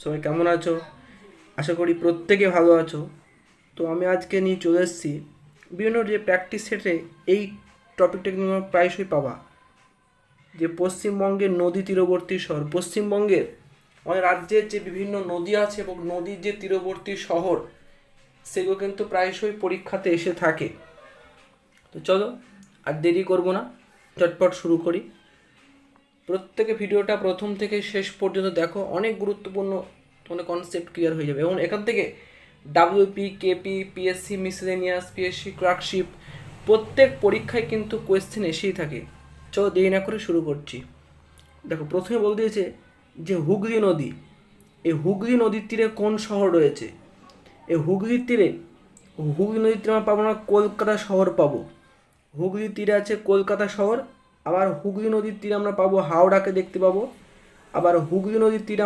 সবাই কেমন আছো? আশা করি প্রত্যেকে ভালো আছো। তো আমি আজকে নিয়ে চলে এসেছি বিভিন্ন যে প্র্যাকটিস সেটে এই টপিকটা কিন্তু তোমরা প্রায়শই পাবা, যে পশ্চিমবঙ্গের নদী তীরবর্তী শহর, পশ্চিমবঙ্গের অনেক রাজ্যের যে বিভিন্ন নদী আছে এবং নদীর যে তীরবর্তী শহর, সেগুলো কিন্তু প্রায়শই পরীক্ষাতে এসে থাকে। তো চলো আর দেরি করব না, চটপট শুরু করি। প্রত্যেকে ভিডিওটা প্রথম থেকে শেষ পর্যন্ত দেখো, অনেক গুরুত্বপূর্ণ তোমাদের কনসেপ্ট ক্লিয়ার হয়ে যাবে। এবং এখান থেকে WP, KP, PSC miscellaneous, PSC clerkship প্রত্যেক পরীক্ষায় কিন্তু কোয়েশ্চেন এসেই থাকে। চলো দেরি না করে শুরু করছি। দেখো, প্রথমে বলতে দিয়েছে যে হুগলি নদী, এই হুগলি নদীর তীরে কোন শহর রয়েছে? এই হুগলির তীরে, হুগলি নদীর তীরে আমরা পাবো না, কলকাতা শহর পাবো। হুগলির তীরে আছে কলকাতা শহর। আবার হুগলি নদীর তীরে আমরা পাবো হাওড়াকে দেখতে পাবো। আবার হুগলি নদীর তীরে